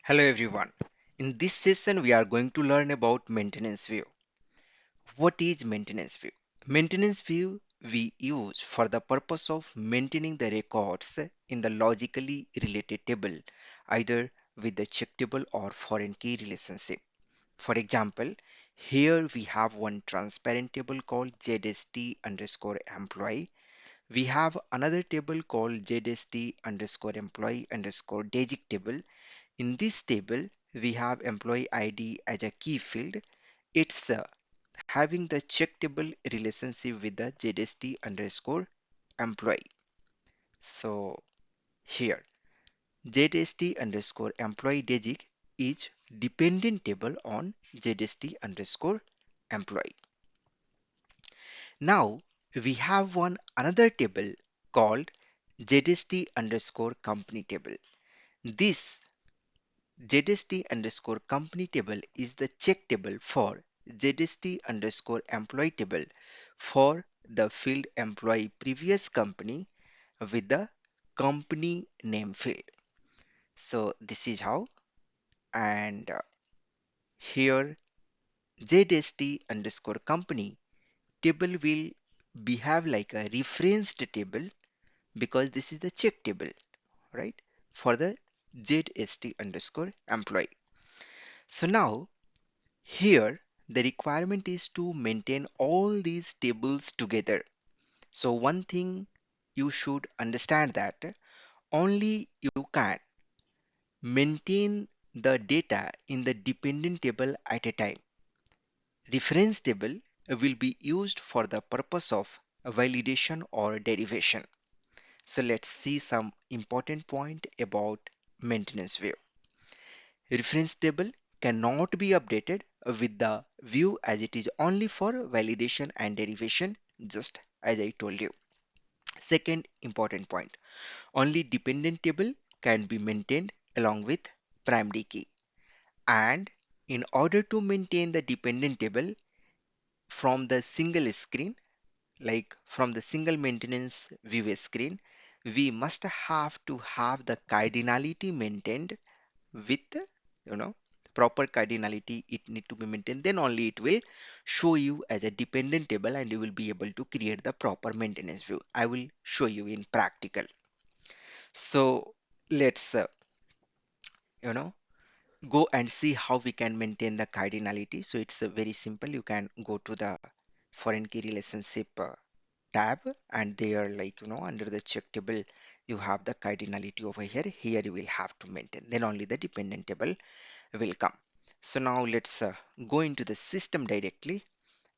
Hello everyone. In this session, we are going to learn about maintenance view. What is maintenance view? Maintenance view we use for the purpose of maintaining the records in the logically related table, either with the check table or foreign key relationship. For example, here we have one transparent table called ZST underscore employee. We have another table called ZST underscore employee underscore digit table. In this table, we have employee ID as a key field. It's having the checkable relationship with the ZST underscore employee. So here, ZST underscore employee digit is dependent table on ZST underscore employee. Now we have one another table called ZST underscore company table. This ZST underscore company table is the check table for ZST underscore employee table for the field employee previous company with the company name field. So this is how, and here ZST underscore company table will behave like a referenced table because this is the check table, right? For the ZST underscore employee. So now here, the requirement is to maintain all these tables together. So one thing you should understand that only you can maintain the data in the dependent table at a time. Reference table will be used for the purpose of validation or derivation. So let's see some important point about maintenance view. Reference table cannot be updated with the view as it is only for validation and derivation, just as I told you. Second important point, only dependent table can be maintained along with primary key. And in order to maintain the dependent table from the single screen, like from the single maintenance view screen, we must have to have the cardinality maintained with proper cardinality. It need to be maintained, then only it will show you as a dependent table and you will be able to create the proper maintenance view. I will show you in practical. So let's you know go and see how we can maintain the cardinality. So it's very simple. You can go to the foreign key relationship tab, and there, like under the check table, you have the cardinality over here. Here you will have to maintain, then only the dependent table will come. So now let's go into the system directly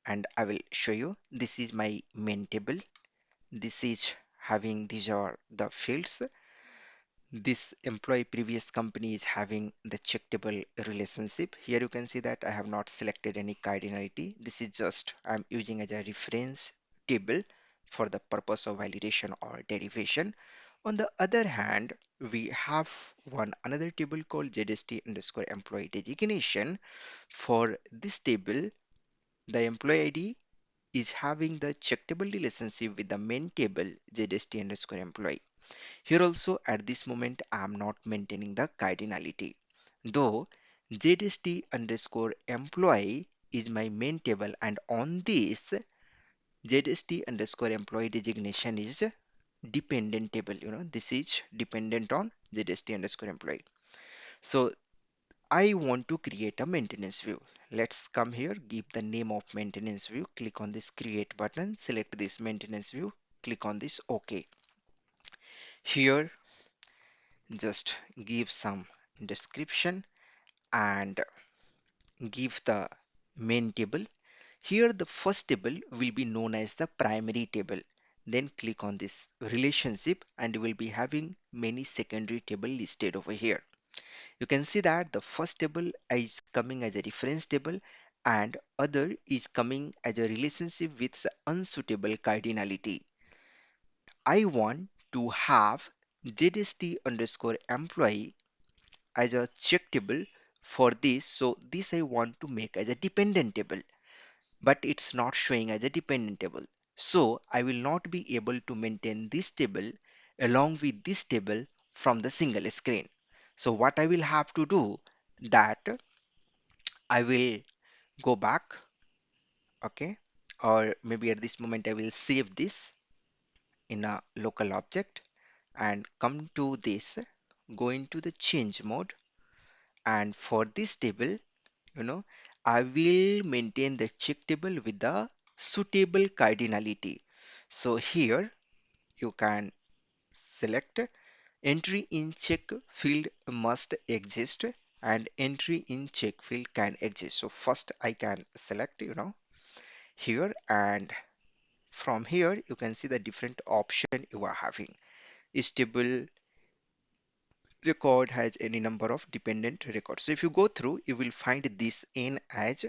and I will show you. This is my main table. This is having, these are the fields. This employee previous company is having the checkable relationship. Here you can see that I have not selected any cardinality. This is just I'm using as a reference table for the purpose of validation or derivation. On the other hand, we have one another table called ZST underscore employee designation. For this table, the employee ID is having the checkable relationship with the main table ZST underscore employee. Here also at this moment I am not maintaining the cardinality. Though ZST underscore employee is my main table and on this ZST underscore employee designation is dependent table. This is dependent on ZST underscore employee. So I want to create a maintenance view. Let's come here, give the name of maintenance view, click on this create button, select this maintenance view, click on this OK. Here just give some description and give the main table. Here the first table will be known as the primary table. Then click on this relationship and you will be having many secondary table listed over here. You can see that the first table is coming as a reference table and other is coming as a relationship with the unsuitable cardinality. I want to have ZST underscore employee as a check table for this. So this I want to make as a dependent table, but it's not showing as a dependent table. So I will not be able to maintain this table along with this table from the single screen. So what I will have to do that I will go back, okay, or maybe at this moment I will save this in a local object and come to this, go into the change mode, and for this table, you know, I will maintain the check table with the suitable cardinality. So here you can select entry in check field must exist and entry in check field can exist. So first I can select, here, and from here you can see the different option you are having. Stable record has any number of dependent records. So if you go through, you will find this in as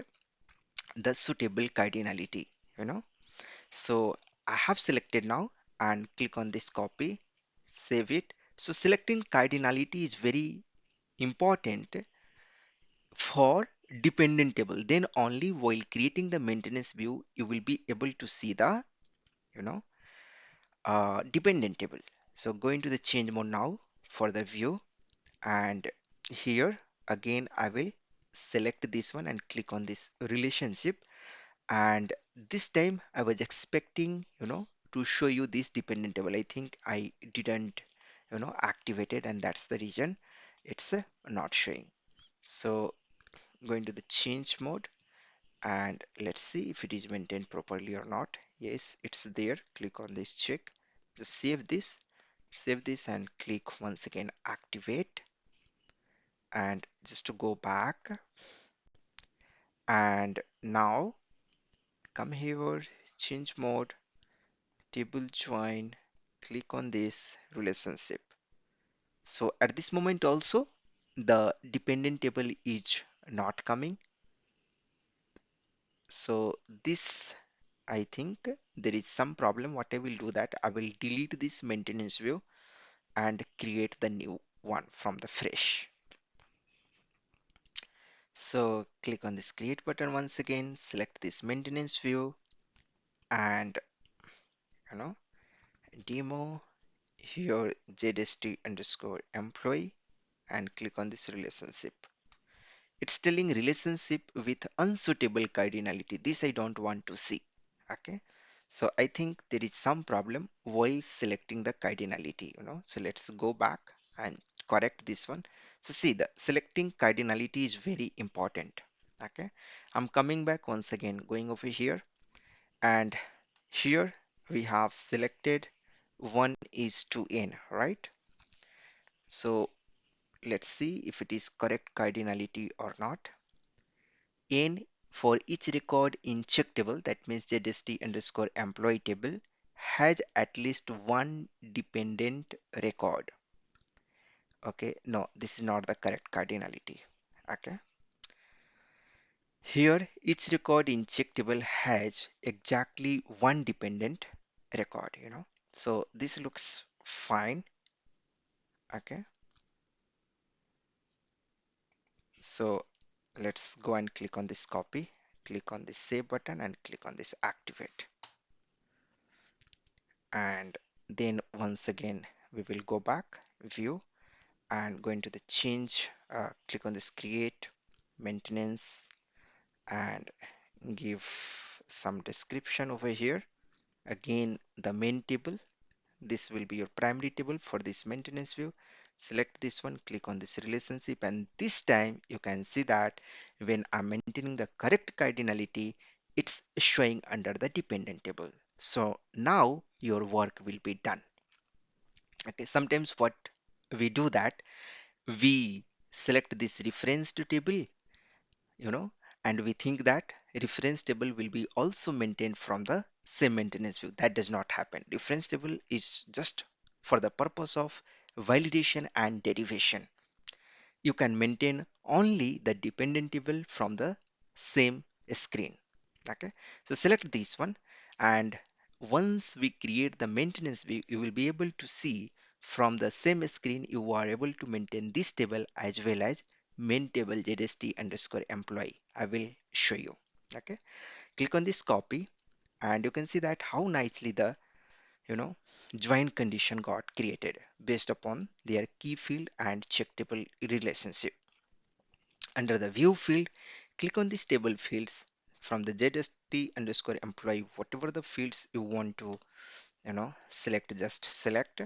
the suitable cardinality, you know. So I have selected now and click on this copy, save it. So selecting cardinality is very important for dependent table. Then only while creating the maintenance view, you will be able to see the, you know, dependent table. So go into the change mode now for the view, and here again I will select this one and click on this relationship, and this time I was expecting, to show you this dependent table. I think I didn't, activate it, and that's the reason it's not showing. So go into the change mode and let's see if it is maintained properly or not. Yes, it's there. Click on this check. Just save this and click once again activate, and just to go back, and now come here, change mode, table join, click on this relationship. So at this moment also the dependent table is not coming. So this, I think there is some problem. What I will do that I will delete this maintenance view and create the new one from the fresh. So click on this create button once again, select this maintenance view, and you know demo here JDST underscore employee, and click on this relationship. It's telling relationship with unsuitable cardinality. This I don't want to see. Okay. So I think there is some problem while selecting the cardinality. So let's go back and correct this one. So see, the selecting cardinality is very important. Okay. I'm coming back once again, going over here, and here we have selected 1 is to n, right? So let's see if it is correct cardinality or not. N for each record in check table, that means JDST underscore employee table, has at least one dependent record. Okay, no, this is not the correct cardinality. Okay, here each record in check table has exactly one dependent record. So this looks fine. Okay, so let's go and click on this copy, click on this save button, and click on this activate. And then once again we will go back, view, and go into the change, click on this create maintenance, and give some description over here. Again, the main table, this will be your primary table for this maintenance view. Select this one, click on this relationship, and this time you can see that when I'm maintaining the correct cardinality, it's showing under the dependent table. So now your work will be done. Okay, sometimes what we do that we select this reference to table, you know, and we think that reference table will be also maintained from the same maintenance view. That does not happen. Reference table is just for the purpose of validation and derivation. You can maintain only the dependent table from the same screen. Okay, so select this one, and once we create the maintenance view, you will be able to see from the same screen you are able to maintain this table as well as main table JDST underscore employee. I will show you. Okay, click on this copy, and you can see that how nicely the you know, join condition got created based upon their key field and check table relationship. Under the view field, click on these table fields from the ZST underscore employee, whatever the fields you want to, select, just select.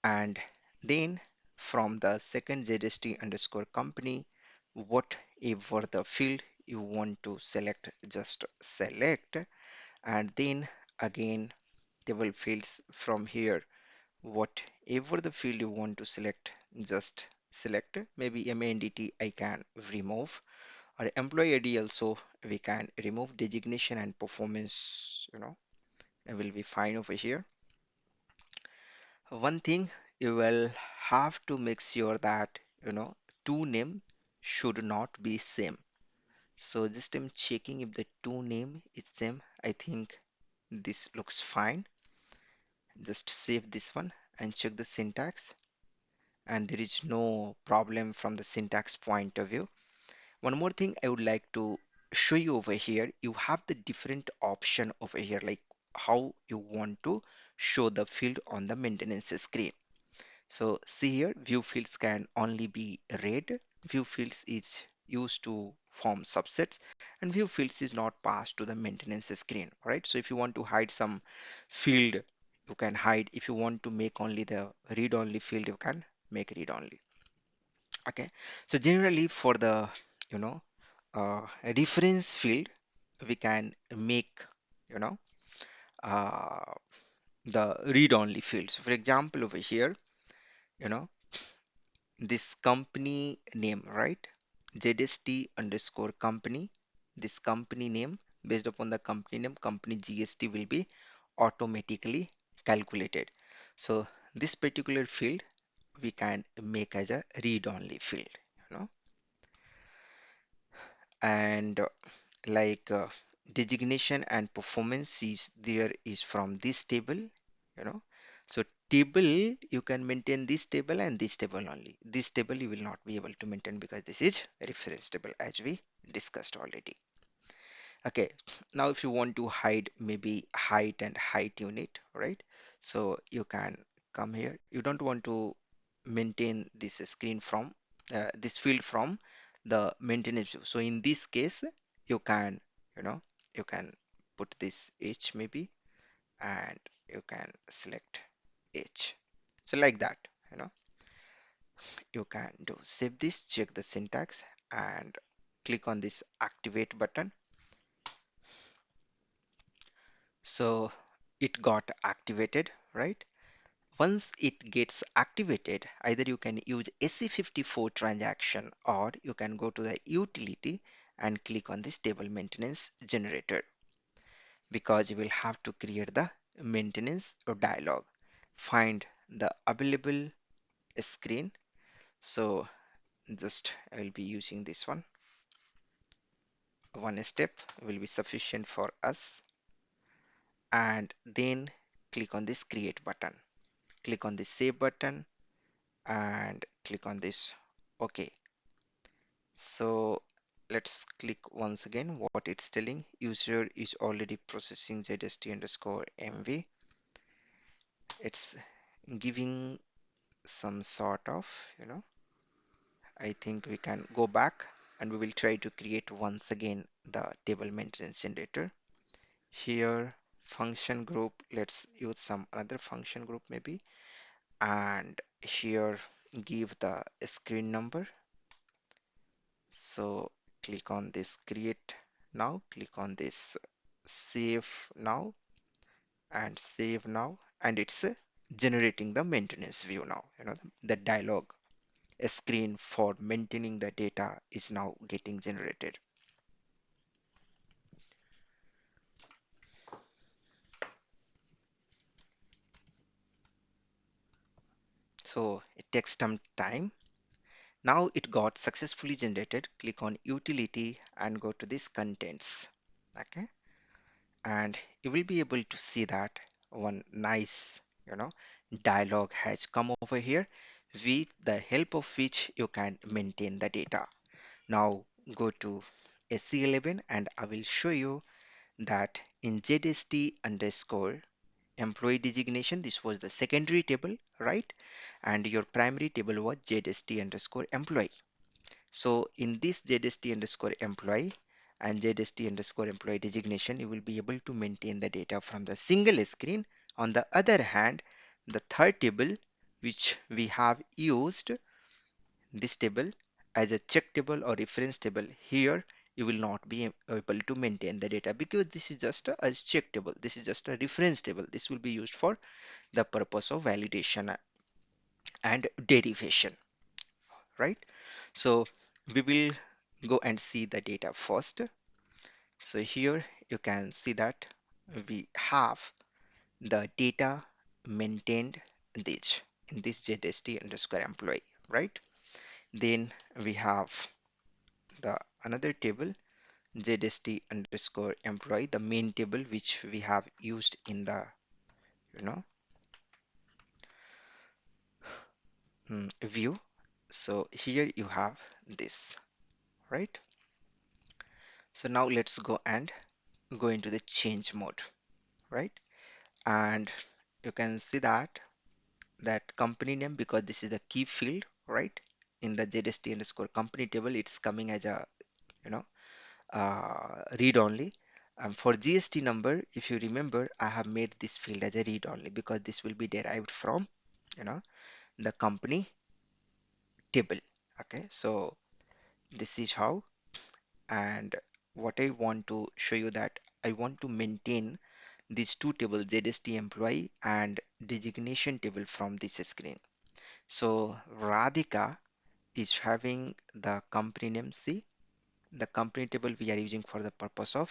And then from the second ZST underscore company, whatever the field you want to select, just select. And then again, table fields from here, whatever the field you want to select, just select. Maybe MANDT I can remove, or employee ID also we can remove. Designation and performance, it will be fine over here. One thing, you will have to make sure that, two name should not be same. So just I'm checking if the two name is same. I think this looks fine. Just save this one and check the syntax, and there is no problem from the syntax point of view. One more thing I would like to show you over here, you have the different option over here, like how you want to show the field on the maintenance screen. So see here, view fields can only be read. View fields is used to form subsets, and view fields is not passed to the maintenance screen. All right. So if you want to hide some field, you can hide. If you want to make only the read only field, you can make read only. Okay. So generally for the, you know, a reference field, we can make, you know, uh, the read only fields. For example, over here, you know, this company name, right? ZST underscore company. This company name, based upon the company name, company GST will be automatically calculated. So this particular field we can make as a read only field, you know, and like designation and performance is there is from this table, so table you can maintain this table and this table only. This table you will not be able to maintain because this is a reference table as we discussed already. Okay, now if you want to hide maybe height and height unit, right? So you can come here. You don't want to maintain this screen from this field from the maintenance view. So in this case, you can, you know, you can put this H maybe, and you can select H. So like that, you know, you can do. Save this, check the syntax, and click on this activate button. So it got activated, right? Once it gets activated, either you can use SC54 transaction, or you can go to the utility and click on this table maintenance generator, because you will have to create the maintenance dialog. Find the available screen. So just I will be using this one. One step will be sufficient for us. And then click on this create button. Click on the save button and click on this OK. So let's click once again what it's telling. User is already processing ZST underscore MV. It's giving some sort of, I think we can go back and we will try to create once again the table maintenance generator. Here, function group, let's use some another function group maybe. And here, give the screen number. So click on this create now, click on this save now, and save now, and it's generating the maintenance view now. The dialog screen for maintaining the data is now getting generated. So it takes some time. Now it got successfully generated. Click on utility and go to this contents. Okay, and you will be able to see that one nice, dialog has come over here, with the help of which you can maintain the data. Now go to SC11 and I will show you that in ZST underscore employee designation, this was the secondary table, right? And your primary table was ZST underscore employee. So in this ZST underscore employee and ZST underscore employee designation, you will be able to maintain the data from the single screen. On the other hand, the third table, which we have used this table as a check table or reference table, here you will not be able to maintain the data because this is just a check table. This is just a reference table. This will be used for the purpose of validation and derivation, right? So we will go and see the data first. So here you can see that we have the data maintained this in this ZST underscore employee, right? Then we have the another table ZST underscore employee, the main table which we have used in the you know view. So here you have this, right? So now let's go and go into the change mode, right? And you can see that company name, because this is the key field, right? In the ZST underscore company table, it's coming as a you know read only. For GST number, if you remember, I have made this field as a read only because this will be derived from you know the company table. Okay, so this is how. And what I want to show you that I want to maintain these two tables, ZST employee and designation table, from this screen. So Radhika is having the company name. See, the company table we are using for the purpose of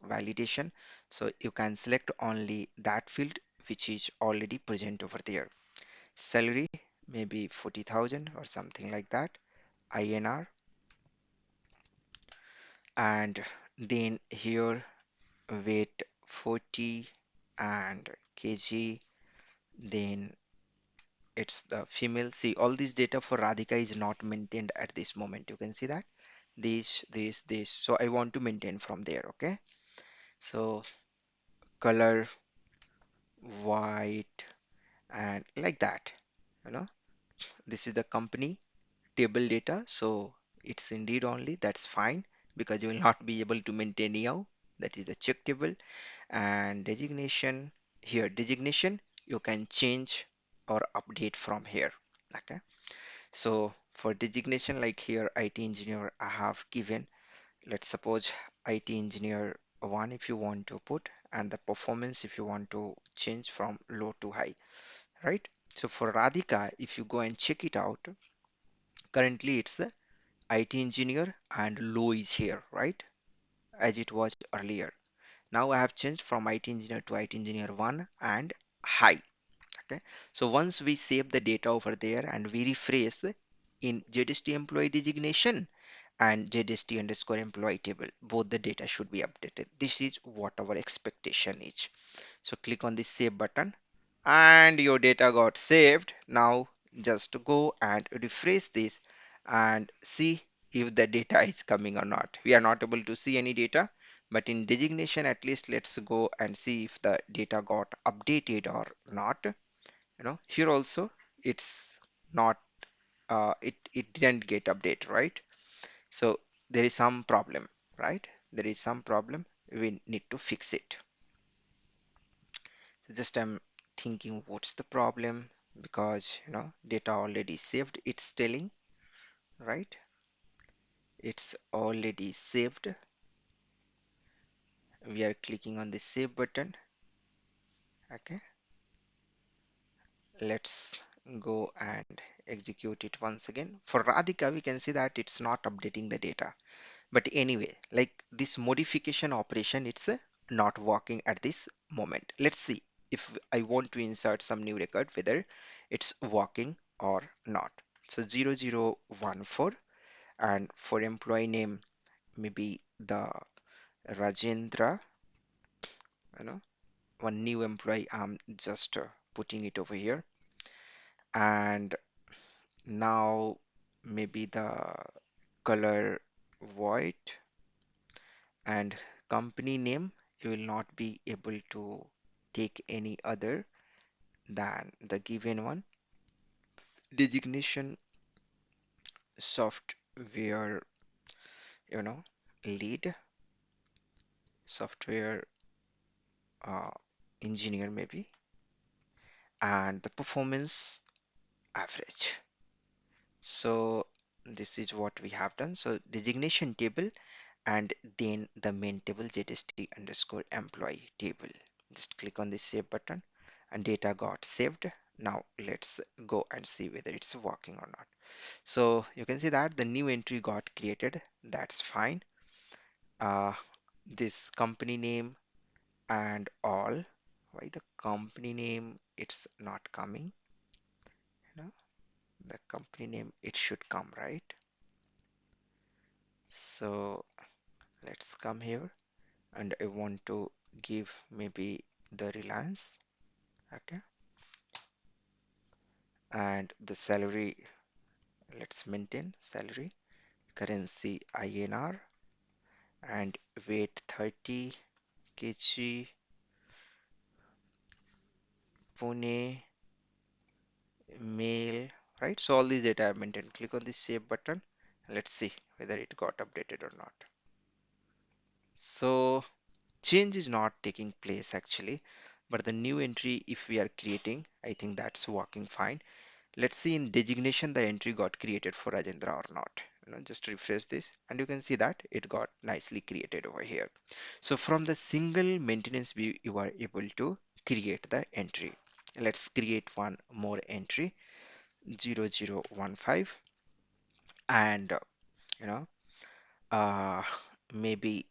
validation. So you can select only that field which is already present over there. Salary maybe 40,000 or something like that, INR. And then here weight 40 and kg. Then it's the female. See, all this data for Radhika is not maintained at this moment. You can see that this. So I want to maintain from there. Okay. So color white and like that. You know, this is the company table data. So it's indeed only. That's fine because you will not be able to maintain anyhow. That is the check table. And designation, here designation you can change or update from here. Okay, so for designation, like here IT engineer I have given, let's suppose IT engineer 1 if you want to put, and the performance if you want to change from low to high, right? So for Radhika, if you go and check it out, currently it's the IT engineer and low is here, right, as it was earlier. Now I have changed from IT engineer to IT engineer 1 and high. Okay, so once we save the data over there and we refresh in ZST employee designation and ZST underscore employee table, both the data should be updated. This is what our expectation is. So click on the save button and your data got saved. Now just go and refresh this and see if the data is coming or not. We are not able to see any data, but in designation at least let's go and see if the data got updated or not. Here also it's not it didn't get update, right? So there is some problem, right? There is some problem, we need to fix it. Just I'm thinking what's the problem, because data already saved, it's telling, right? It's already saved. We are clicking on the save button. Okay, let's go and execute it once again. For Radhika, we can see that it's not updating the data. But anyway, like this modification operation, it's not working at this moment. Let's see if I want to insert some new record, whether it's working or not. So 0014, and for employee name, maybe the Rajendra, you know, one new employee. I'm just putting it over here. And now maybe the color white, and company name you will not be able to take any other than the given one. Designation software, you know, lead, software uh, engineer maybe, and the performance average. So this is what we have done. So designation table and then the main table JST underscore employee table. Just click on the save button and data got saved. Now let's go and see whether it's working or not. So you can see that the new entry got created. That's fine. Uh, this company name and all. Why the company name it's not coming? You know, the company name it should come, right? So let's come here and I want to give maybe the Reliance, okay, and the salary, let's maintain salary, currency INR, and weight 30 kg, Pune, mail, right? So all these data I maintained. Click on the save button. Let's see whether it got updated or not. So change is not taking place actually, but the new entry if we are creating, I think that's working fine. Let's see in designation the entry got created for Rajendra or not. Just refresh this and you can see that it got nicely created over here. So from the single maintenance view, you are able to create the entry. Let's create one more entry 0015 and you know uh, maybe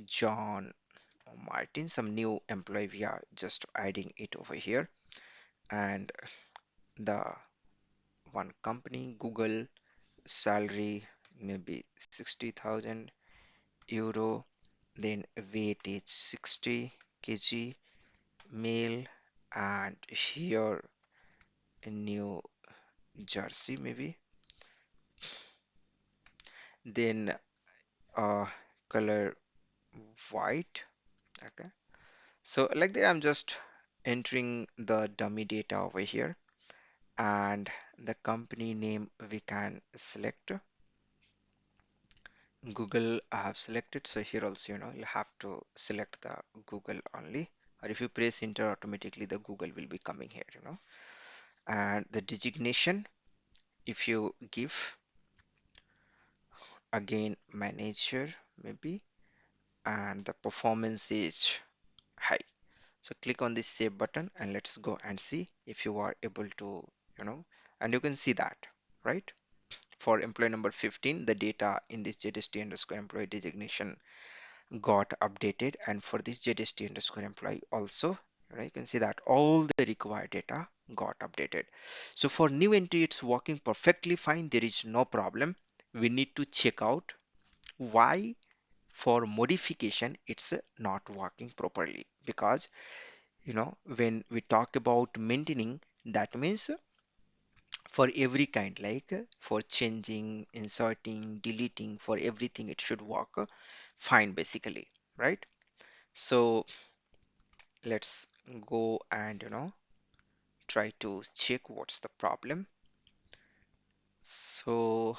John Martin, some new employee. We are just adding it over here and the one company Google salary maybe 60,000 euro, then weight is 60 kg, male, and here in New Jersey maybe, then uh, color white. Okay, so like that I'm just entering the dummy data over here and the company name we can select Google I have selected. So here also, you have to select the Google only, or if you press enter, automatically the Google will be coming here. And the designation, if you give again manager maybe, and the performance is high. So click on this save button and let's go and see if you are able to, you know, and you can see that, right? For employee number 15, the data in this JST underscore employee designation got updated, and for this JST underscore employee also, you can see that all the required data got updated. So for new entry it's working perfectly fine, there is no problem. We need to check out why for modification it's not working properly, because when we talk about maintaining, that means for every kind, like for changing, inserting, deleting, for everything it should work fine basically, right? So let's go and try to check what's the problem. So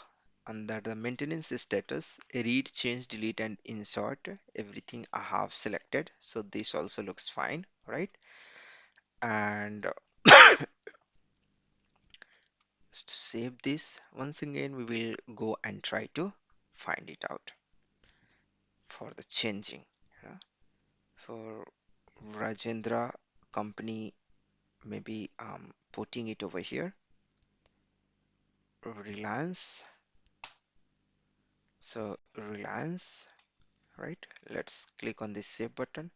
under the maintenance status, read, change, delete, and insert, everything I have selected. So this also looks fine, right? And just to save this, once again, we will go and try to find it out for the changing. Yeah. For Rajendra company, maybe putting it over here. Reliance. So Reliance, right? Let's click on this save button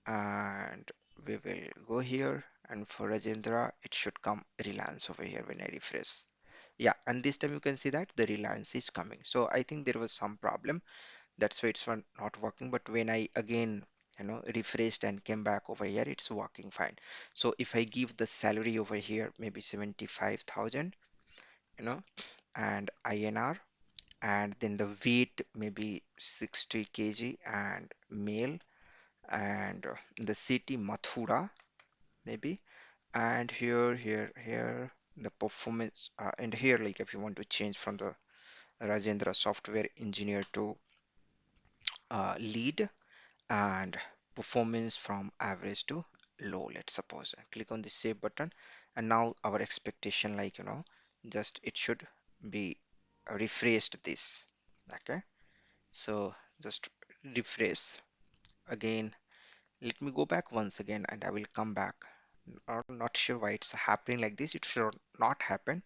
and we will go here, and for Rajendra it should come Reliance over here when I refresh. Yeah, and this time you can see that the Reliance is coming. So I think there was some problem, that's why it's not working. But when I again refreshed and came back over here, it's working fine. So if I give the salary over here maybe 75,000, you know and INR, and then the weight maybe 60 kg and male, and the city Mathura maybe, and here the performance, and here like if you want to change from the Rajendra software engineer to lead, and performance from average to low, let's suppose. Click on the save button, and now our expectation, like just it should be refreshed this. Okay, so just refresh again. Let me go back once again and I will come back. I'm not sure why it's happening like this. It should not happen.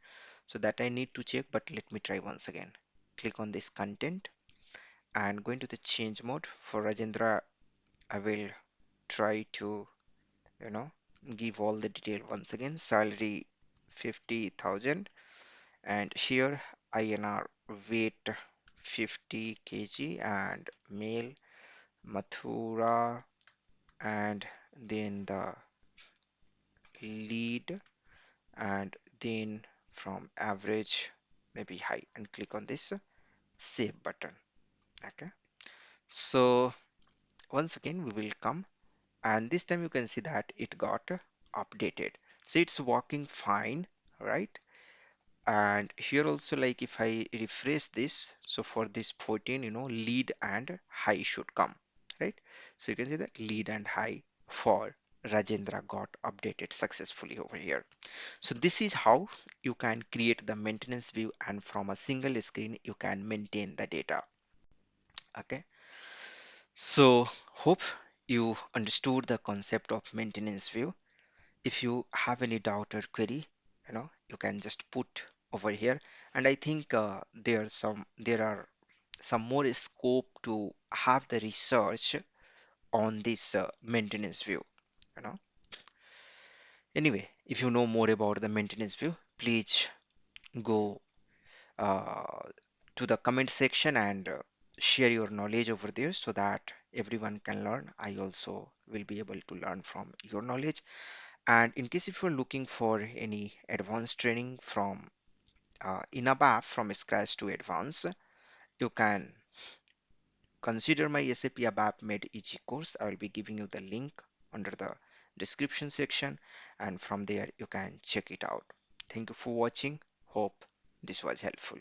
So that I need to check, but let me try once again. Click on this content and go into the change mode. For Rajendra, I will try to, you know, give all the detail once again. Salary 50,000, and here INR weight 50 kg, and male Mathura, and then the lead, and then from average maybe high, and click on this save button. Okay, so once again we will come, and this time you can see that it got updated, so it's working fine, right? And here also, like if I refresh this, so for this 14, lead and high should come, right? So you can see that lead and high for Rajendra got updated successfully over here. So this is how you can create the maintenance view, and from a single screen you can maintain the data. Okay, so hope you understood the concept of maintenance view. If you have any doubt or query, you can just put over here. And I think there are some more scope to have the research on this maintenance view. You know. Anyway, if you know more about the maintenance view, please go uh, to the comment section and share your knowledge over there so that everyone can learn. I also will be able to learn from your knowledge. And in case if you're looking for any advanced training from in ABAP from scratch to advanced, you can consider my SAP ABAP Made Easy course. I will be giving you the link under the description section, and from there you can check it out. Thank you for watching. Hope this was helpful.